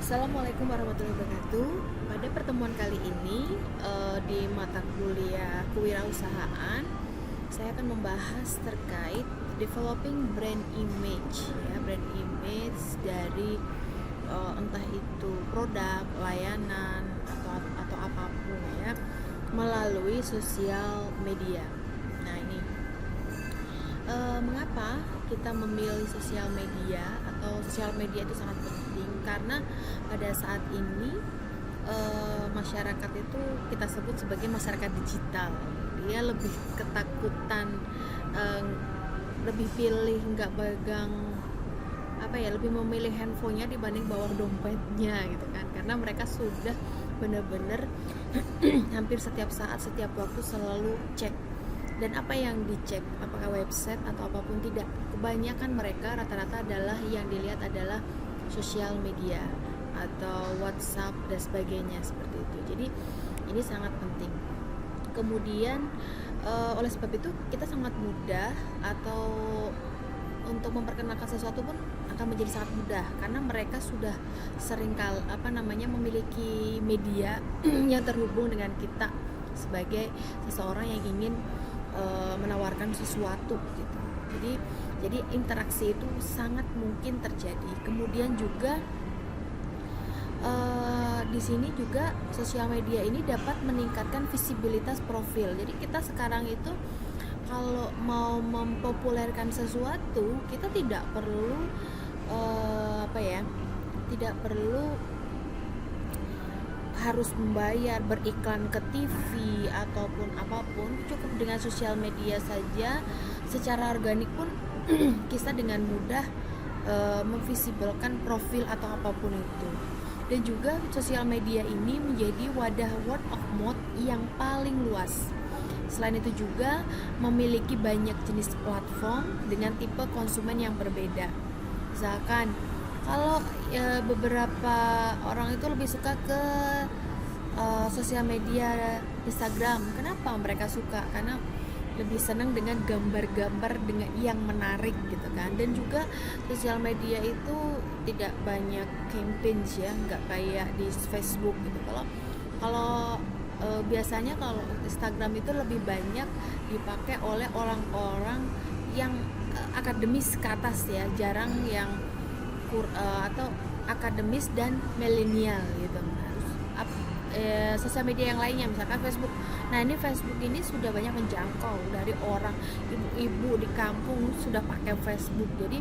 Assalamualaikum warahmatullahi wabarakatuh. Pada pertemuan kali ini di mata kuliah kewirausahaan, saya akan membahas terkait developing brand image, ya, brand image dari entah itu produk, layanan atau apapun, ya, melalui sosial media. Nah, ini mengapa kita memilih sosial media atau sosial media itu sangat penting, karena pada saat ini masyarakat itu kita sebut sebagai masyarakat digital. Dia lebih ketakutan, eh, lebih pilih nggak pegang lebih memilih handphonenya dibanding bawa dompetnya gitu kan, karena mereka sudah benar-benar hampir setiap saat, setiap waktu selalu cek. Dan apa yang dicek, apakah website atau apapun, tidak. Kebanyakan mereka rata-rata adalah yang dilihat adalah sosial media atau WhatsApp dan sebagainya seperti itu. Jadi ini sangat penting. Kemudian oleh sebab itu kita sangat mudah, atau untuk memperkenalkan sesuatu pun akan menjadi sangat mudah, karena mereka sudah memiliki media yang terhubung dengan kita sebagai seseorang yang ingin menawarkan sesuatu gitu. Jadi interaksi itu sangat mungkin terjadi. Kemudian juga di sini juga sosial media ini dapat meningkatkan visibilitas profil. Jadi kita sekarang itu kalau mau mempopulerkan sesuatu, kita tidak perlu tidak perlu harus membayar, beriklan ke TV ataupun apapun. Cukup dengan sosial media saja, secara organik pun kita dengan mudah memvisibelkan profil atau apapun itu. Dan juga sosial media ini menjadi wadah word of mouth yang paling luas. Selain itu juga memiliki banyak jenis platform dengan tipe konsumen yang berbeda. Misalkan kalau beberapa orang itu lebih suka ke sosial media Instagram. Kenapa mereka suka? Karena lebih senang dengan gambar-gambar dengan yang menarik gitu kan. Dan juga sosial media itu tidak banyak campaigns, ya, nggak kayak di Facebook gitu. Kalau biasanya kalau Instagram itu lebih banyak dipakai oleh orang-orang yang akademis ke atas, ya, jarang yang atau akademis dan milenial gitu. Sosial media yang lainnya misalkan Facebook. Nah, ini Facebook ini sudah banyak menjangkau dari orang ibu-ibu di kampung sudah pakai Facebook. Jadi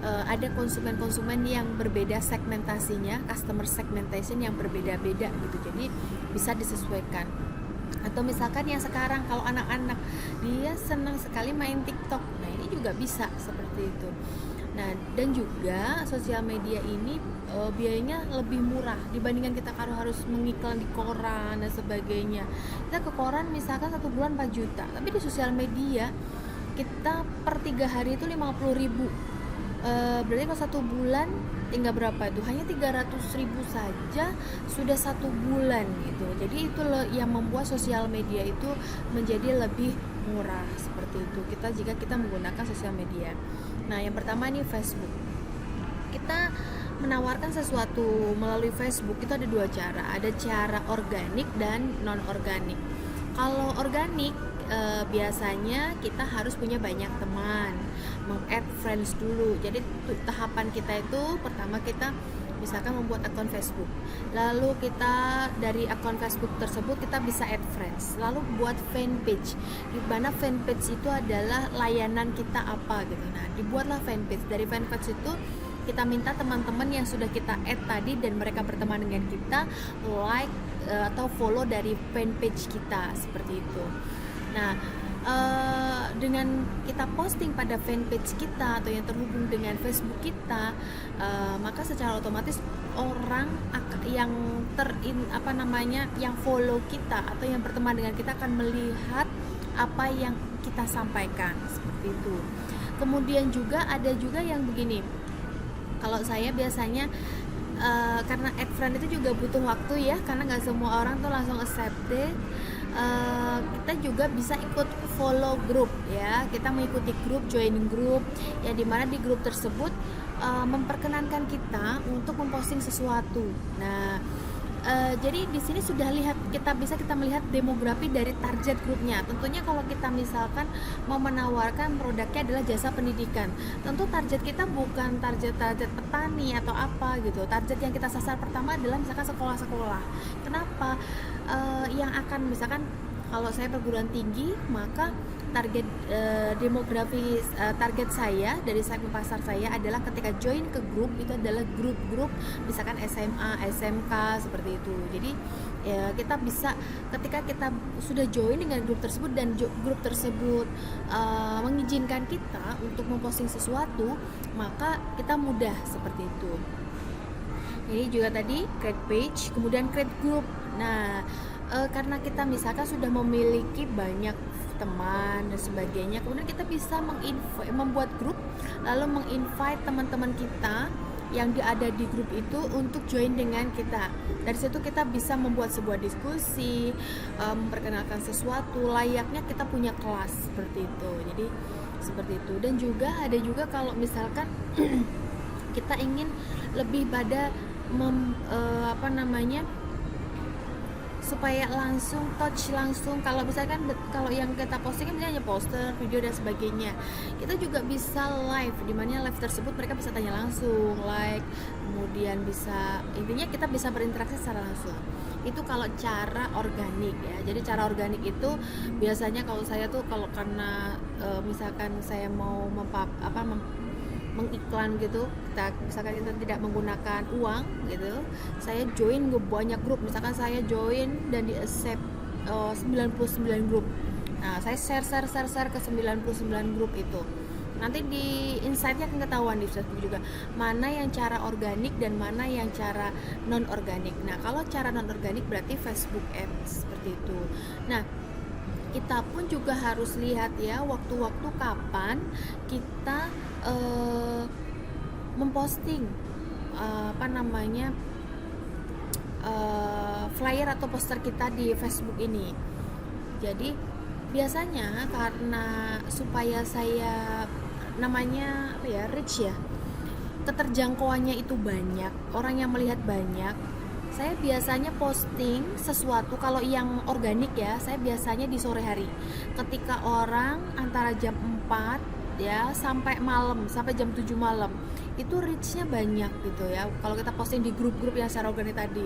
ada konsumen-konsumen yang berbeda segmentasinya, customer segmentation yang berbeda-beda gitu. Jadi bisa disesuaikan. Atau misalkan yang sekarang kalau anak-anak dia senang sekali main TikTok. Nah, ini juga bisa seperti itu. Nah, dan juga sosial media ini biayanya lebih murah dibandingkan kita kalau harus mengiklan di koran dan sebagainya. Kita ke koran misalkan 1 bulan 4 juta, tapi di sosial media kita per 3 hari itu 50.000. Berarti kalau 1 bulan tinggal berapa itu? Hanya 300.000 saja sudah 1 bulan gitu. Jadi itu yang membuat sosial media itu menjadi lebih murah seperti itu. Jika kita menggunakan sosial media. Nah, yang pertama ini Facebook. Kita menawarkan sesuatu melalui Facebook itu ada 2 cara. Ada cara organik dan non organik. Kalau organik biasanya kita harus punya banyak teman, meng-add friends dulu. Jadi tahapan kita itu pertama kita misalkan membuat akun Facebook, lalu kita dari akun Facebook tersebut kita bisa add friends, lalu buat fanpage, di mana fanpage itu adalah layanan kita apa gitu. Nah, dibuatlah fanpage. Dari fanpage itu kita minta teman-teman yang sudah kita add tadi dan mereka berteman dengan kita like atau follow dari fanpage kita seperti itu. Nah, dengan kita posting pada fanpage kita atau yang terhubung dengan Facebook kita, maka secara otomatis orang yang yang follow kita atau yang berteman dengan kita akan melihat apa yang kita sampaikan seperti itu. Kemudian juga ada juga yang begini. Kalau saya biasanya karena add friend itu juga butuh waktu, ya, karena nggak semua orang tuh langsung accepted. kita juga bisa ikut follow grup ya, kita mengikuti grup, joining grup ya, dimana di grup tersebut memperkenankan kita untuk memposting sesuatu. Nah, jadi di sini sudah kita melihat demografi dari target grupnya. Tentunya kalau kita misalkan mau menawarkan produknya adalah jasa pendidikan, tentu target kita bukan target petani atau apa gitu. Target yang kita sasar pertama adalah misalkan sekolah-sekolah. Kenapa? Yang akan misalkan kalau saya perguruan tinggi, maka target demografi target saya dari segmen pasar saya adalah ketika join ke grup itu adalah grup-grup misalkan SMA, SMK seperti itu. Jadi ya kita bisa ketika kita sudah join dengan grup tersebut dan grup tersebut mengizinkan kita untuk memposting sesuatu, maka kita mudah seperti itu. Jadi juga tadi create page, kemudian create group. Nah, karena kita misalkan sudah memiliki banyak teman dan sebagainya, kemudian kita bisa membuat grup, lalu menginvite teman-teman kita yang ada di grup itu untuk join dengan kita. Dari situ kita bisa membuat sebuah diskusi, memperkenalkan sesuatu layaknya kita punya kelas seperti itu. Jadi seperti itu. Dan juga ada juga kalau misalkan kita ingin lebih pada supaya langsung touch langsung, kalau misalkan kalau yang kita posting misalnya hanya poster, video dan sebagainya, kita juga bisa live, dimana live tersebut mereka bisa tanya langsung, like, kemudian bisa intinya kita bisa berinteraksi secara langsung. Itu kalau cara organik ya. Jadi cara organik itu biasanya kalau saya tuh kalau karena misalkan saya mau mengiklan gitu, misalkan kita tidak menggunakan uang gitu, saya join ke banyak grup, misalkan saya join dan di accept 99 grup. Nah, saya share ke 99 grup itu. Nanti di insight-nya akan ketahuan di Facebook juga mana yang cara organik dan mana yang cara non organik. Nah, kalau cara non organik berarti Facebook Ads seperti itu. Nah, kita pun juga harus lihat ya waktu-waktu kapan kita memposting flyer atau poster kita di Facebook ini. Jadi biasanya karena supaya saya reach ya, keterjangkauannya itu banyak, orang yang melihat banyak, saya biasanya posting sesuatu. Kalau yang organik ya, saya biasanya di sore hari ketika orang antara jam 4 ya sampai malam, sampai jam 7 malam, itu reach-nya banyak gitu ya kalau kita posting di grup-grup yang secara organik tadi.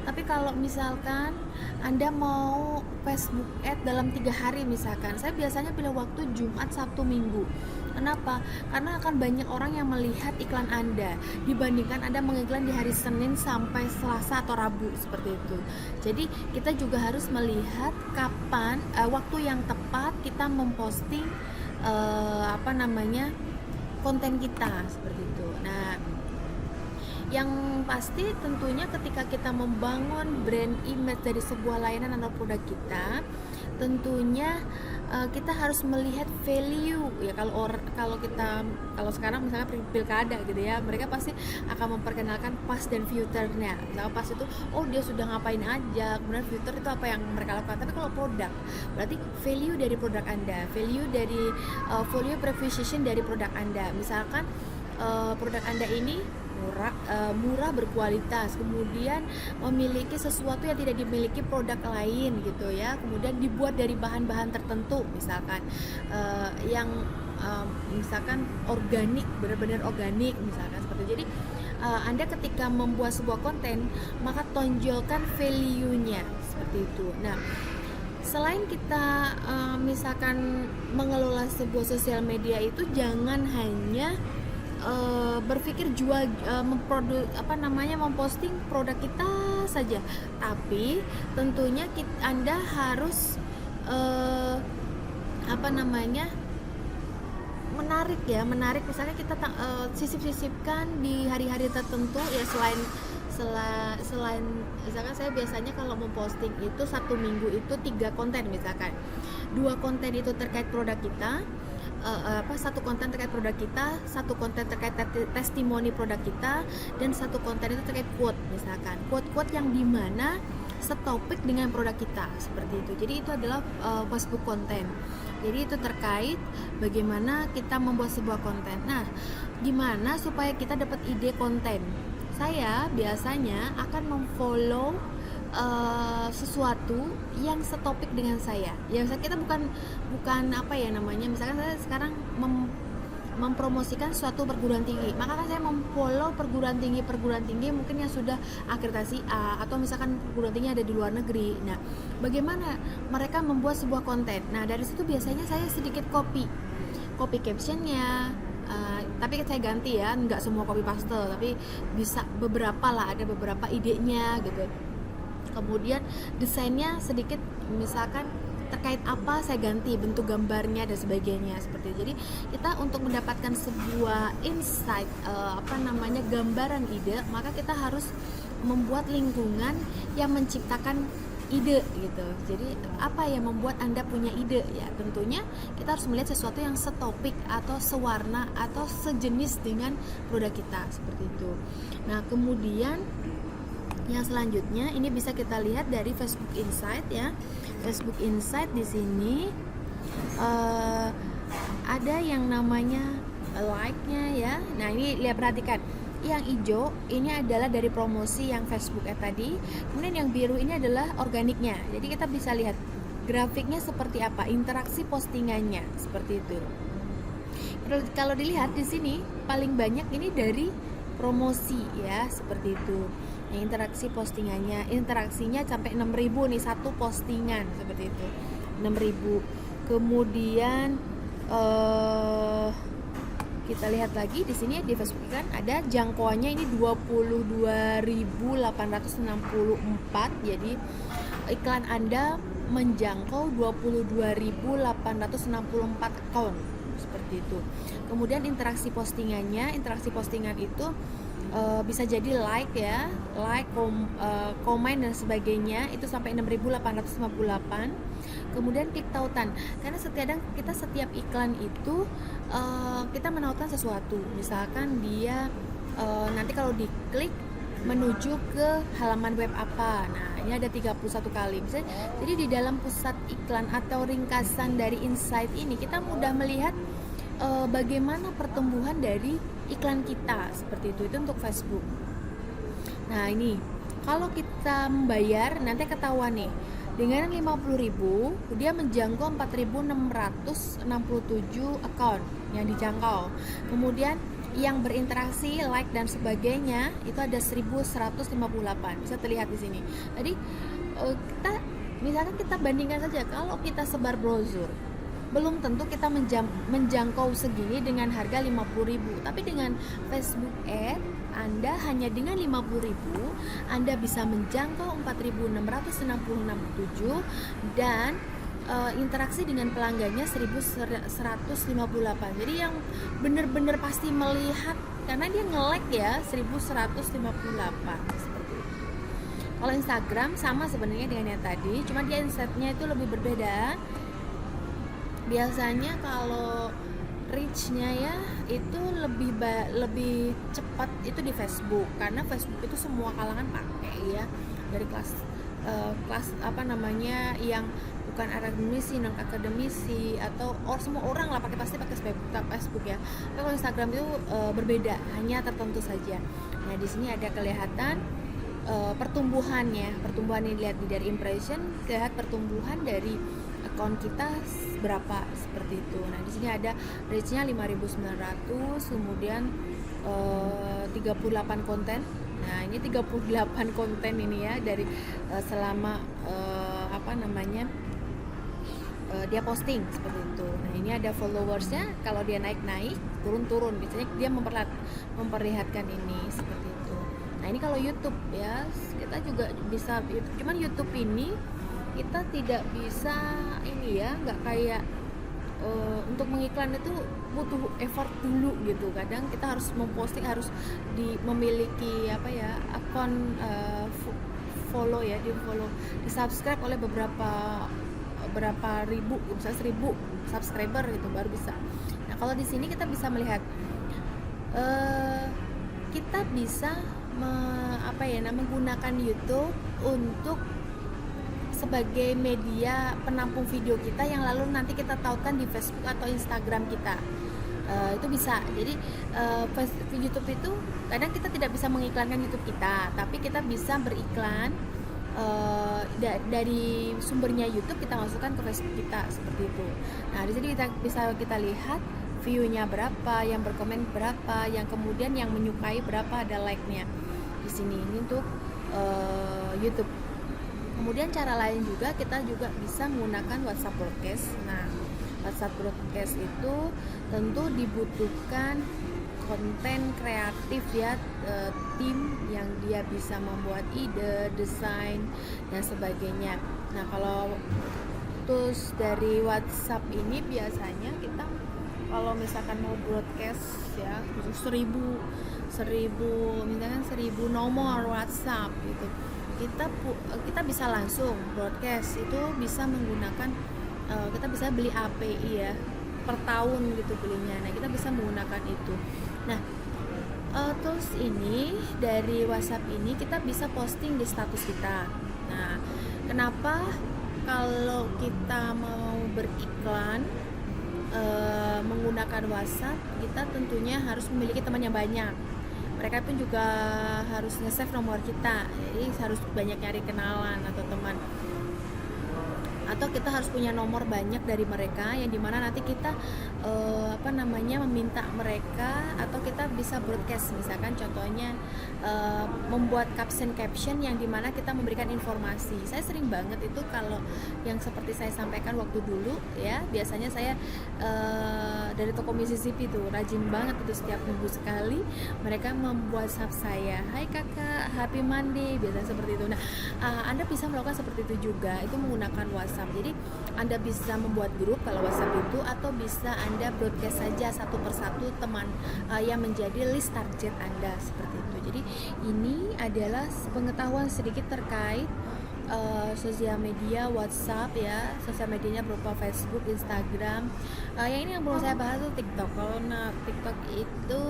Tapi kalau misalkan Anda mau Facebook Ad dalam 3 hari misalkan, saya biasanya pilih waktu Jumat, Sabtu, Minggu. Kenapa? Karena akan banyak orang yang melihat iklan Anda dibandingkan Anda mengiklan di hari Senin sampai Selasa atau Rabu seperti itu. Jadi kita juga harus melihat kapan waktu yang tepat kita memposting konten kita seperti itu. Nah, yang pasti tentunya ketika kita membangun brand image dari sebuah layanan atau produk kita, tentunya kita harus melihat value ya. Kalau sekarang misalnya pilkada gitu ya, mereka pasti akan memperkenalkan past dan future-nya. Misalnya past itu dia sudah ngapain aja, kemudian future itu apa yang mereka lakukan. Tapi kalau produk berarti value dari produk Anda, value value proposition dari produk Anda. Misalkan produk Anda ini murah berkualitas, kemudian memiliki sesuatu yang tidak dimiliki produk lain gitu ya, kemudian dibuat dari bahan-bahan tertentu misalkan misalkan organik, benar-benar organik misalkan seperti itu. Jadi Anda ketika membuat sebuah konten maka tonjolkan value-nya seperti itu. Nah, selain kita misalkan mengelola sebuah sosial media itu jangan hanya berpikir jual memposting produk kita saja, tapi tentunya Anda harus menarik misalnya kita sisip-sisipkan di hari-hari tertentu ya. Selain misalkan saya biasanya kalau memposting itu 1 minggu itu 3 konten, misalkan 2 konten itu terkait produk kita, satu konten terkait produk kita, satu konten terkait testimoni produk kita, dan satu konten itu terkait quote, misalkan quote-quote yang dimana setopik dengan produk kita, seperti itu. Jadi itu adalah Facebook konten. Jadi itu terkait bagaimana kita membuat sebuah konten. Nah, gimana supaya kita dapat ide konten? Saya biasanya akan memfollow sesuatu yang setopik dengan saya. Ya, kita bukan apa ya namanya, misalkan saya sekarang mempromosikan suatu perguruan tinggi, maka kan saya memfollow perguruan tinggi mungkin yang sudah akreditasi A, atau misalkan perguruan tinggi ada di luar negeri. Nah, bagaimana mereka membuat sebuah konten? Nah, dari situ biasanya saya sedikit copy captionnya, tapi saya ganti ya, nggak semua copy paste, tapi bisa beberapa lah, ada beberapa idenya gitu. Kemudian desainnya sedikit, misalkan terkait apa saya ganti bentuk gambarnya dan sebagainya, seperti itu. Jadi kita untuk mendapatkan sebuah insight, gambaran ide, maka kita harus membuat lingkungan yang menciptakan ide gitu. Jadi apa yang membuat Anda punya ide? Ya tentunya kita harus melihat sesuatu yang setopik atau sewarna atau sejenis dengan produk kita, seperti itu. Nah, kemudian yang selanjutnya ini bisa kita lihat dari Facebook Insight ya. Facebook Insight di sini ada yang namanya like-nya ya. Nah, ini lihat, perhatikan. Yang hijau ini adalah dari promosi yang Facebook tadi. Kemudian yang biru ini adalah organiknya. Jadi kita bisa lihat grafiknya seperti apa, interaksi postingannya seperti itu. Kalau dilihat di sini paling banyak ini dari promosi ya, seperti itu. Yang interaksi postingannya, interaksinya sampai 6.000 nih satu postingan, seperti itu. 6.000. Kemudian kita lihat lagi di sini di Facebook kan ada jangkauannya ini 22.864. Jadi iklan Anda menjangkau 22.864 account, seperti itu. Kemudian interaksi postingan itu bisa jadi like ya, komen dan sebagainya, itu sampai 6.858. Kemudian klik tautan, karena setiap iklan itu kita menautan sesuatu, misalkan dia nanti kalau diklik menuju ke halaman web apa. Nah, ini ada 31 kali. Jadi di dalam pusat iklan atau ringkasan dari insight ini kita mudah melihat bagaimana pertumbuhan dari iklan kita, seperti itu untuk Facebook. Nah, ini kalau kita membayar nanti ketahuan nih, dengan 50.000 dia menjangkau 4.667 account yang dijangkau. Kemudian yang berinteraksi, like dan sebagainya itu ada 1.158. Bisa terlihat di sini. Jadi misalkan kita bandingkan saja, kalau kita sebar brosur belum tentu kita menjangkau segini dengan harga 50.000. Tapi dengan Facebook Ad, Anda hanya dengan 50.000 Anda bisa menjangkau 4.667 dan interaksi dengan pelanggannya 1.158. Jadi yang benar-benar pasti melihat, karena dia nge-like ya 1.158 seperti itu. Kalau Instagram sama sebenarnya dengan yang tadi, cuma dia insight-nya itu lebih berbeda. Biasanya kalau reach-nya ya itu lebih cepat itu di Facebook, karena Facebook itu semua kalangan pakai ya, dari kelas yang bukan akademisi, non akademisi, atau semua orang lah pasti pakai Facebook ya. Tapi kalau Instagram itu berbeda, hanya tertentu saja. Nah, di sini ada kelihatan pertumbuhan ini dilihat dari impression, lihat pertumbuhan dari akun kita berapa, seperti itu. Nah, di sini ada reach-nya 5.900, kemudian 38 konten. Nah, ini 38 konten ini ya dari selama dia posting, seperti itu. Nah, ini ada followersnya, kalau dia naik-naik, turun-turun, biasanya dia memperlihatkan ini, seperti itu. Nah, ini kalau YouTube ya, kita juga bisa YouTube, cuman YouTube ini kita tidak bisa ini ya, nggak kayak untuk mengiklan itu butuh effort dulu gitu. Kadang kita harus memposting, harus memiliki akun follow ya, di subscribe oleh beberapa berapa ribu, misalnya 1000 subscriber gitu baru bisa. Nah kalau di sini kita bisa melihat eh, kita bisa menggunakan YouTube untuk sebagai media penampung video kita yang lalu nanti kita tautkan di Facebook atau Instagram kita. Itu bisa. Jadi YouTube itu kadang kita tidak bisa mengiklankan YouTube kita, tapi kita bisa beriklan dari sumbernya YouTube kita masukkan ke Facebook kita seperti itu. Nah di sini kita lihat view-nya berapa, yang berkomen berapa, yang kemudian yang menyukai berapa, ada like-nya di sini. Ini untuk YouTube. Kemudian cara lain juga, kita juga bisa menggunakan WhatsApp Broadcast. Nah, WhatsApp Broadcast itu tentu dibutuhkan konten kreatif ya, tim yang dia bisa membuat ide, desain dan sebagainya. Nah, kalau tools dari WhatsApp ini biasanya kita kalau misalkan mau broadcast ya 1000 misalkan 1000 nomor WhatsApp gitu, kita bisa langsung broadcast. Itu bisa menggunakan kita bisa beli API ya per tahun gitu belinya. Nah kita bisa menggunakan itu. Nah tools ini dari WhatsApp ini kita bisa posting di status kita. Nah kenapa kalau kita mau beriklan menggunakan WhatsApp, kita tentunya harus memiliki teman yang banyak. Mereka pun juga harus nge-save nomor kita, jadi harus banyak nyari kenalan atau teman, atau kita harus punya nomor banyak dari mereka yang dimana nanti kita meminta mereka, atau kita bisa broadcast, misalkan contohnya membuat caption yang dimana kita memberikan informasi. Saya sering banget itu kalau yang seperti saya sampaikan waktu dulu ya, biasanya saya dari toko Mississippi tuh rajin banget itu, setiap minggu sekali mereka membuat WhatsApp saya, hai kakak, happy Monday, biasanya seperti itu. Nah Anda bisa melakukan seperti itu juga, itu menggunakan WhatsApp. Jadi Anda bisa membuat grup kalau WhatsApp itu, atau bisa Anda broadcast saja satu persatu teman yang menjadi list target Anda seperti itu. Jadi ini adalah pengetahuan sedikit terkait sosial media WhatsApp ya. Sosial medianya berupa Facebook, Instagram. Yang ini yang perlu saya bahas tuh TikTok. Kalau TikTok itu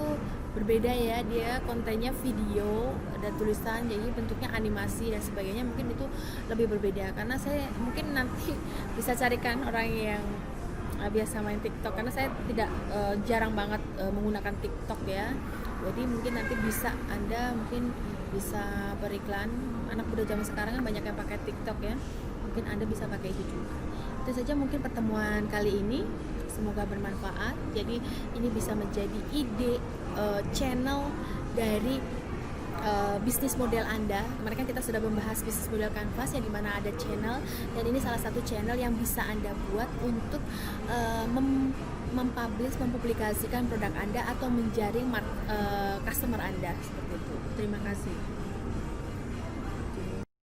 berbeda ya, dia kontennya video dan tulisan, jadi bentuknya animasi dan sebagainya. Mungkin itu lebih berbeda, karena saya mungkin nanti bisa carikan orang yang biasa main TikTok, karena saya tidak jarang banget menggunakan TikTok ya. Jadi mungkin nanti bisa Anda mungkin bisa beriklan. Anak muda zaman sekarang kan banyak yang pakai TikTok ya, mungkin Anda bisa pakai itu juga. Itu saja mungkin pertemuan kali ini, semoga bermanfaat. Jadi ini bisa menjadi ide channel dari bisnis model Anda. Kemarin kan kita sudah membahas bisnis model Canvas yang dimana ada channel, dan ini salah satu channel yang bisa Anda buat untuk mempublikasikan produk Anda atau menjaring customer Anda seperti itu. Terima kasih.